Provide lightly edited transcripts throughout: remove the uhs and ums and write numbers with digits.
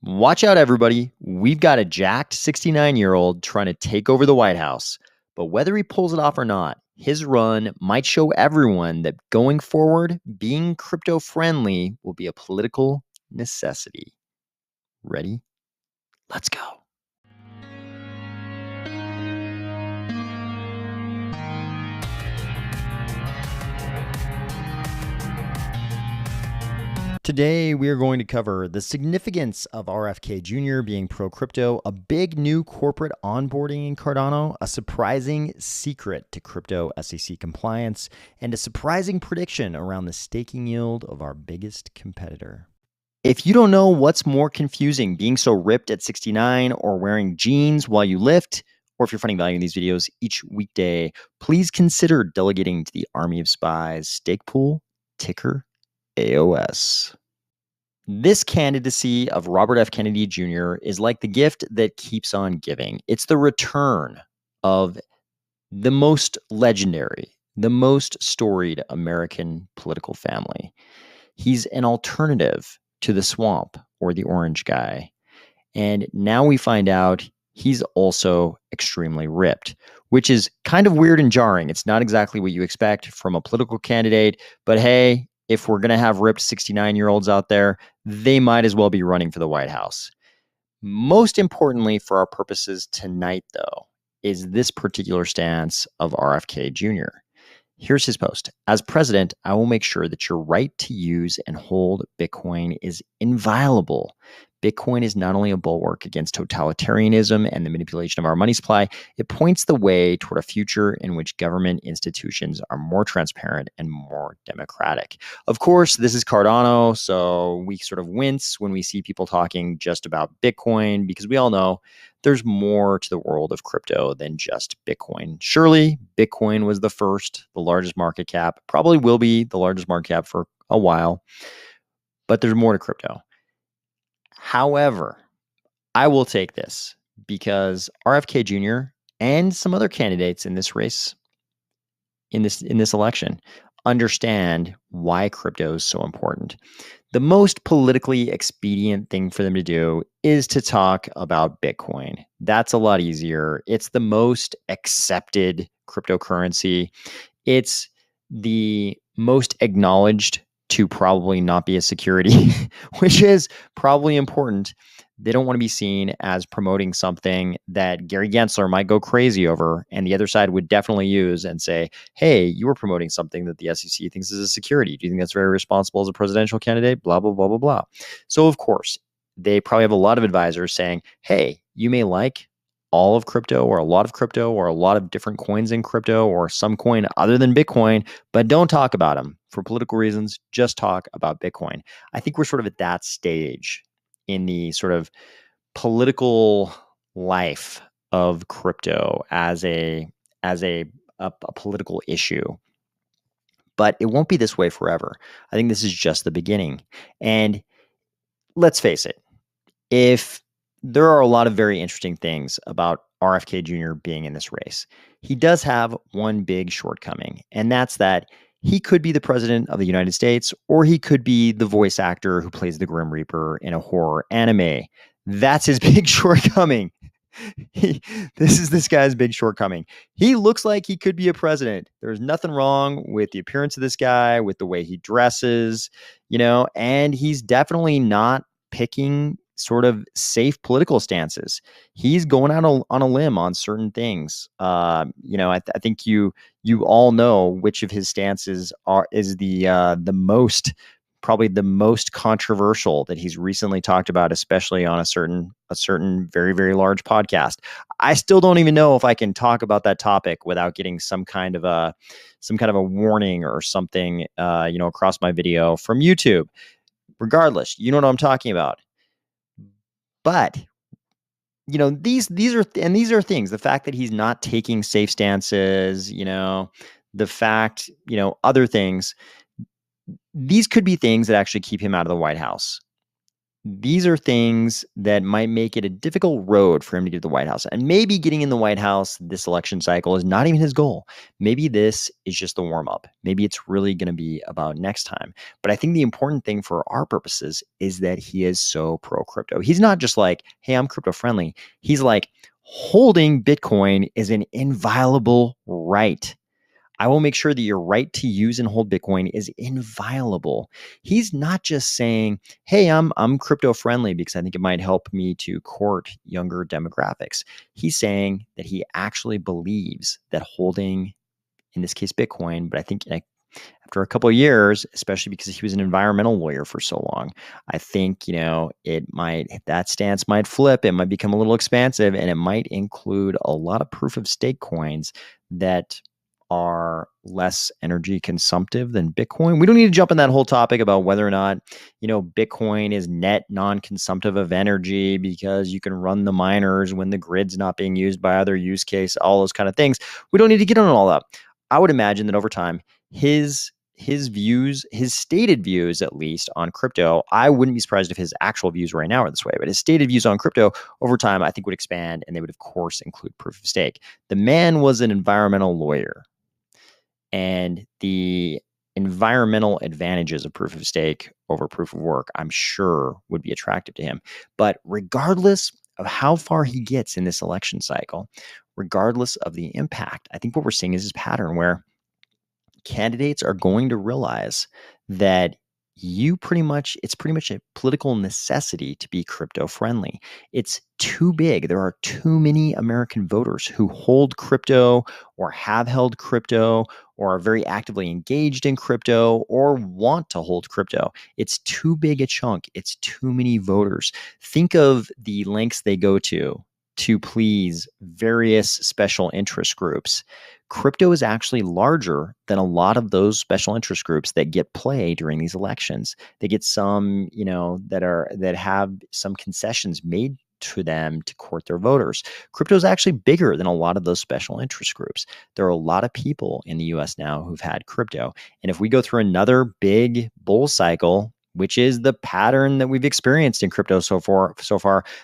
Watch out, everybody. We've got a jacked 69-year-old trying to take over the White House. But whether he pulls it off or not, his run might show everyone that going forward, being crypto friendly will be a political necessity. Ready? Let's go. Today, we are going to cover the significance of RFK Jr. being pro-crypto, a big new corporate onboarding in Cardano, a surprising secret to crypto SEC compliance, and a surprising prediction around the staking yield of our biggest competitor. If you don't know what's more confusing, being so ripped at 69 or wearing jeans while you lift, or if you're finding value in these videos each weekday, please consider delegating to the Army of Spies stake pool, ticker AOS. This candidacy of Robert F. Kennedy Jr. is like the gift that keeps on giving. It's the return of the most legendary, the most storied American political family. He's an alternative to the swamp or the orange guy. And now we find out he's also extremely ripped, which is kind of weird and jarring. It's not exactly what you expect from a political candidate, but hey, if we're going to have ripped 69-year-olds out there, they might as well be running for the White House. Most importantly for our purposes tonight, though, is this particular stance of RFK Jr. Here's his post. As president, I will make sure that your right to use and hold Bitcoin is inviolable. Bitcoin is not only a bulwark against totalitarianism and the manipulation of our money supply, it points the way toward a future in which government institutions are more transparent and more democratic. Of course, this is Cardano, so we sort of wince when we see people talking just about Bitcoin because we all know there's more to the world of crypto than just Bitcoin. Surely, Bitcoin was the first, the largest market cap, probably will be the largest market cap for a while, but there's more to crypto. However, I will take this because RFK Jr. and some other candidates in this race, in this election, understand why crypto is so important. The most politically expedient thing for them to do is to talk about Bitcoin. That's a lot easier. It's the most accepted cryptocurrency. It's the most acknowledged to probably not be a security, which is probably important. They don't want to be seen as promoting something that Gary Gensler might go crazy over, and the other side would definitely use and say, hey, you were promoting something that the SEC thinks is a security. Do you think that's very responsible as a presidential candidate? Blah, blah, blah, blah, blah. So, of course, they probably have a lot of advisors saying, hey, you may like all of crypto or a lot of crypto or a lot of different coins in crypto or some coin other than Bitcoin, but don't talk about them for political reasons. Just talk about Bitcoin. I think we're sort of at that stage in the sort of political life of crypto as a political issue. But it won't be this way forever. I think this is just the beginning. And let's face it, if there are a lot of very interesting things about RFK Jr. being in this race, he does have one big shortcoming, and that's that he could be the president of the United States, or he could be the voice actor who plays the Grim Reaper in a horror anime. That's his big shortcoming. This is this guy's big shortcoming. He looks like he could be a president. There's nothing wrong with the appearance of this guy, with the way he dresses, and he's definitely not picking sort of safe political stances. He's going out on a limb on certain things. I think you all know which of his stances is the most controversial that he's recently talked about, especially on a certain very, very large podcast. I still don't even know if I can talk about that topic without getting some kind of a warning or something across my video from YouTube. Regardless, you know what I'm talking about. But these are things. The fact that he's not taking safe stances, the fact, other things. These could be things that actually keep him out of the White House. These are things that might make it a difficult road for him to get to the White House. And maybe getting in the White House this election cycle is not even his goal. Maybe this is just the warm up. Maybe it's really going to be about next time. But I think the important thing for our purposes is that he is so pro crypto. He's not just like, hey, I'm crypto friendly. He's like, holding Bitcoin is an inviolable right. I will make sure that your right to use and hold Bitcoin is inviolable. He's not just saying, "Hey, I'm crypto friendly because I think it might help me to court younger demographics." He's saying that he actually believes that holding, in this case, Bitcoin, but I think after a couple of years, especially because he was an environmental lawyer for so long, I think, that stance might flip. It might become a little expansive, and it might include a lot of proof of stake coins that are less energy consumptive than Bitcoin. We don't need to jump in that whole topic about whether or not, Bitcoin is net non-consumptive of energy because you can run the miners when the grid's not being used by other use case, all those kind of things. We don't need to get on all that. I would imagine that over time, his views, his stated views at least on crypto, I wouldn't be surprised if his actual views right now are this way, but his stated views on crypto over time, I think would expand, and they would of course include proof of stake. The man was an environmental lawyer, and the environmental advantages of proof of stake over proof of work, I'm sure, would be attractive to him. But regardless of how far he gets in this election cycle, regardless of the impact, I think what we're seeing is this pattern where candidates are going to realize that it's pretty much a political necessity to be crypto friendly. It's too big. There are too many American voters who hold crypto or have held crypto or are very actively engaged in crypto or want to hold crypto. It's too big a chunk. It's too many voters. Think of the lengths they go to please various special interest groups. Crypto is actually larger than a lot of those special interest groups that get play during these elections. They get some, that have some concessions made to them to court their voters. Crypto is actually bigger than a lot of those special interest groups. There are a lot of people in the US now who've had crypto. And if we go through another big bull cycle, which is the pattern that we've experienced in crypto so far,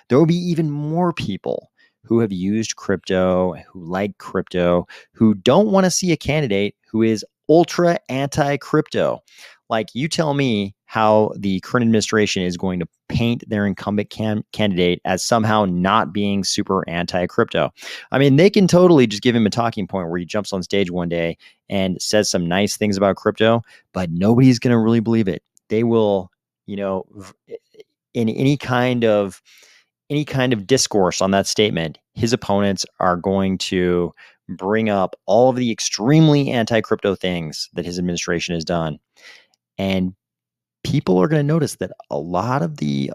there will be even more people who have used crypto, who like crypto, who don't want to see a candidate who is ultra anti-crypto. Like, you tell me how the current administration is going to paint their incumbent candidate as somehow not being super anti-crypto. I mean, they can totally just give him a talking point where he jumps on stage one day and says some nice things about crypto, but nobody's going to really believe it. They will, in any kind of discourse on that statement, his opponents are going to bring up all of the extremely anti-crypto things that his administration has done. And people are going to notice that a lot of the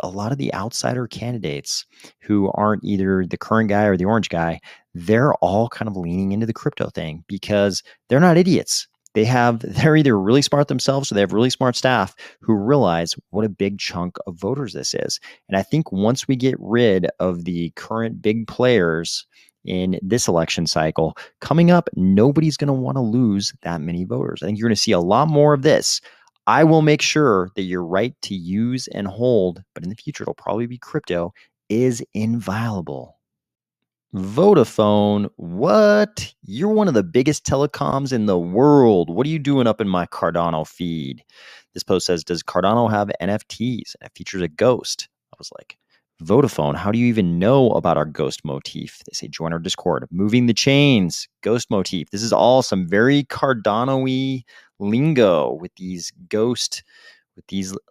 outsider candidates who aren't either the current guy or the orange guy, they're all kind of leaning into the crypto thing because they're not idiots. They're either really smart themselves or they have really smart staff who realize what a big chunk of voters this is. And I think once we get rid of the current big players in this election cycle coming up, nobody's going to want to lose that many voters. I think you're going to see a lot more of this. I will make sure that your right to use and hold, but in the future it'll probably be crypto, is inviolable. VodaFone, what? You're one of the biggest telecoms in the world. What are you doing up in my Cardano feed? This post says, does Cardano have NFTs? And it features a ghost. I was like, VodaFone, how do you even know about our ghost motif? They say, join our Discord. Moving the chains, ghost motif. This is all some very Cardano-y lingo with these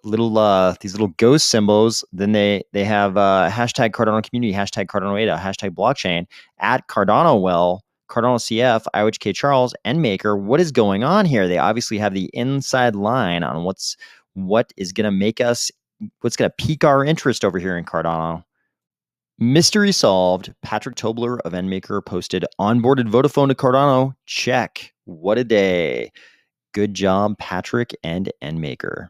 little ghost symbols. Then they have hashtag Cardano community, hashtag Cardano ADA, hashtag blockchain, at Cardano Cardano CF, IOHK Charles, and Maker. What is going on here? They obviously have the inside line on what's going to pique our interest over here in Cardano. Mystery solved. Patrick Tobler of NMaker posted, onboarded VodaFone to Cardano. Check. What a day. Good job, Patrick and NMaker.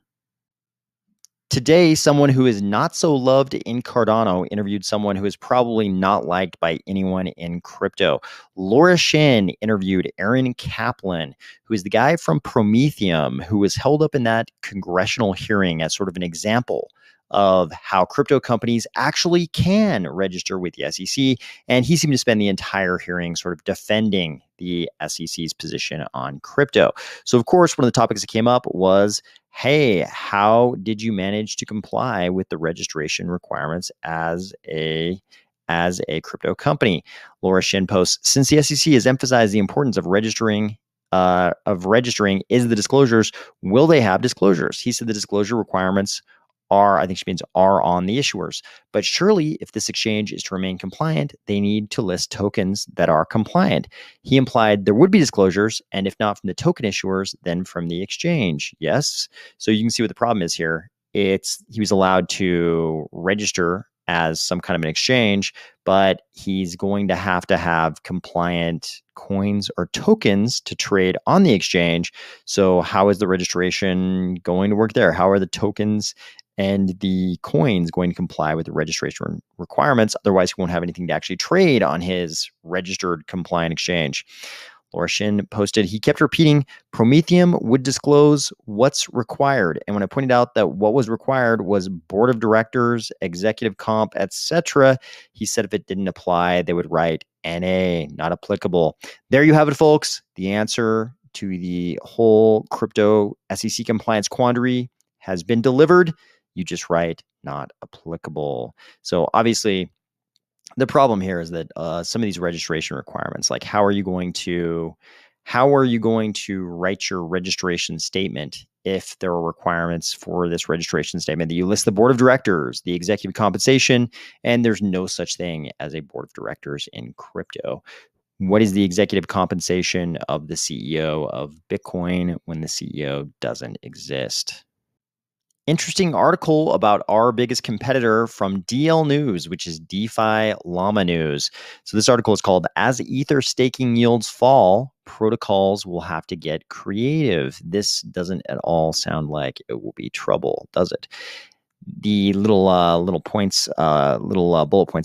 Today, someone who is not so loved in Cardano interviewed someone who is probably not liked by anyone in crypto. Laura Shin interviewed Aaron Kaplan, who is the guy from Prometheum, who was held up in that congressional hearing as sort of an example of how crypto companies actually can register with the SEC. And he seemed to spend the entire hearing sort of defending the SEC's position on crypto. So, of course, one of the topics that came up was, hey, how did you manage to comply with the registration requirements as a crypto company? Laura Shin posts, since the SEC has emphasized the importance of registering is the disclosures, will they have disclosures? He said the disclosure requirements are, I think she means are on the issuers. But surely, if this exchange is to remain compliant, they need to list tokens that are compliant. He implied there would be disclosures, and if not from the token issuers, then from the exchange. Yes. So you can see what the problem is here. He was allowed to register as some kind of an exchange, but he's going to have compliant coins or tokens to trade on the exchange. So how is the registration going to work there? How are the tokens and the coins going to comply with the registration requirements? Otherwise, he won't have anything to actually trade on his registered compliant exchange. Laura Shin posted, he kept repeating Prometheum would disclose what's required. And when I pointed out that what was required was board of directors, executive comp, etc., he said if it didn't apply, they would write NA, not applicable. There you have it, folks. The answer to the whole crypto SEC compliance quandary has been delivered. You just write not applicable. So obviously, the problem here is that some of these registration requirements, like how are you going to write your registration statement if there are requirements for this registration statement that you list the board of directors, the executive compensation, and there's no such thing as a board of directors in crypto. What is the executive compensation of the CEO of Bitcoin when the CEO doesn't exist? Interesting article about our biggest competitor from DL News, which is DeFi Llama News. So this article is called As Ether Staking Yields Fall, Protocols Will Have to Get Creative. This doesn't at all sound like it will be trouble, does it? The little bullet points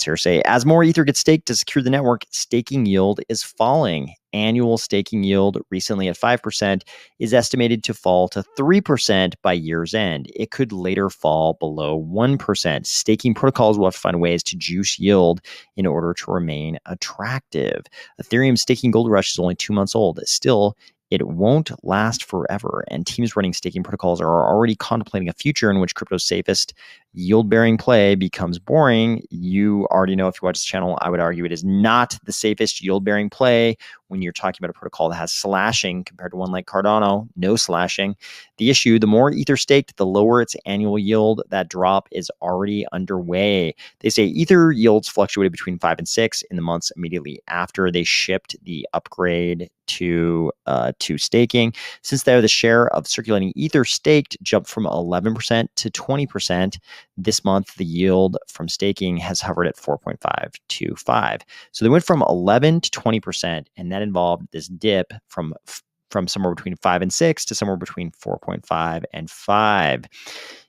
here say, as more Ether gets staked to secure the network, staking yield is falling. Annual staking yield, recently at 5%, is estimated to fall to 3% by year's end. It could later fall below 1%. Staking protocols will have to find ways to juice yield in order to remain attractive. Ethereum's staking gold rush is only 2 months old. Still, it won't last forever, and teams running staking protocols are already contemplating a future in which crypto's safest yield-bearing play becomes boring. You already know, if you watch this channel, I would argue it is not the safest yield-bearing play when you're talking about a protocol that has slashing compared to one like Cardano, no slashing. The issue, the more Ether staked, the lower its annual yield. That drop is already underway. They say Ether yields fluctuated between 5 and 6 in the months immediately after they shipped the upgrade to staking. Since there, the share of circulating Ether staked jumped from 11% to 20%. This month, the yield from staking has hovered at 4.5 to 5. So they went from 11 to 20%, and that involved this dip from somewhere between 5 and 6 to somewhere between 4.5 and 5.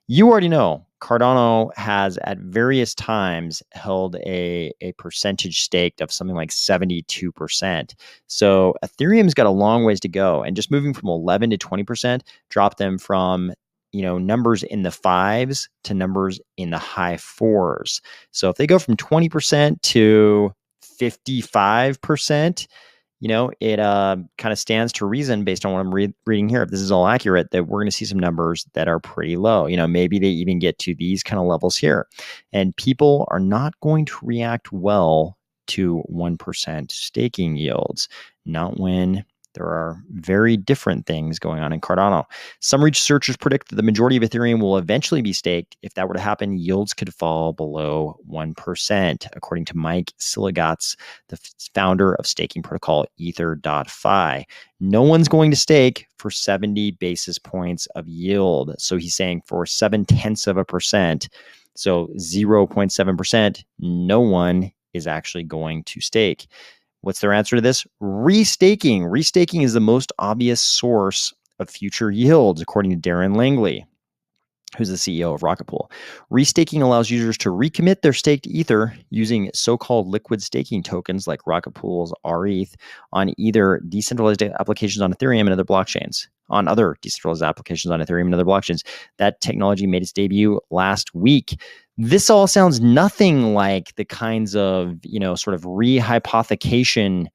You already know Cardano has at various times held a percentage staked of something like 72%. So Ethereum's got a long ways to go, and just moving from 11 to 20% dropped them from numbers in the 5s to numbers in the high 4s. So if they go from 20% to 55%, it kind of stands to reason, based on what I'm reading here, if this is all accurate, that we're going to see some numbers that are pretty low. Maybe they even get to these kind of levels here. And people are not going to react well to 1% staking yields, not when there are very different things going on in Cardano. Some researchers predict that the majority of Ethereum will eventually be staked. If that were to happen, yields could fall below 1%, according to Mike Siligatz, the founder of staking protocol Ether.fi. No one's going to stake for 70 basis points of yield. So he's saying for 0.7%, so 0.7%, no one is actually going to stake. What's their answer to this? Restaking. Restaking is the most obvious source of future yields, according to Darren Langley. who's the CEO of Rocket Pool. Restaking allows users to recommit their staked Ether using so-called liquid staking tokens like Rocket Pool's RETH on either decentralized applications on Ethereum and other blockchains. On other decentralized applications on Ethereum and other blockchains. That technology made its debut last week. This all sounds nothing like the kinds of, sort of rehypothecation,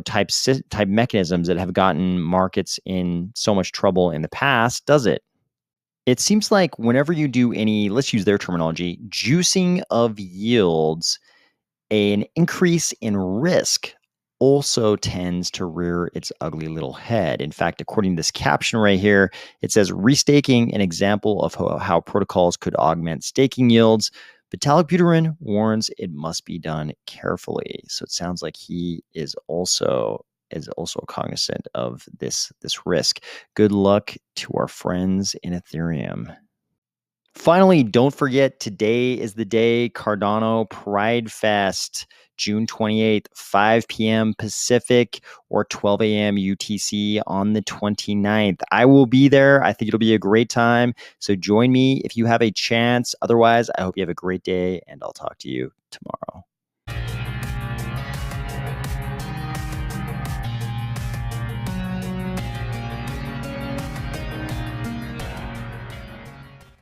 type mechanisms that have gotten markets in so much trouble in the past, does it? It seems like whenever you do any, let's use their terminology, juicing of yields, an increase in risk also tends to rear its ugly little head. In fact, according to this caption right here, it says restaking, an example of how protocols could augment staking yields. Vitalik Buterin warns it must be done carefully. So it sounds like he is also cognizant of this risk. Good luck to our friends in Ethereum. Finally, don't forget, today is the day, Cardano Pride Fest, June 28th, 5 p.m. Pacific or 12 a.m. UTC on the 29th. I will be there. I think it'll be a great time. So join me if you have a chance. Otherwise, I hope you have a great day, and I'll talk to you tomorrow.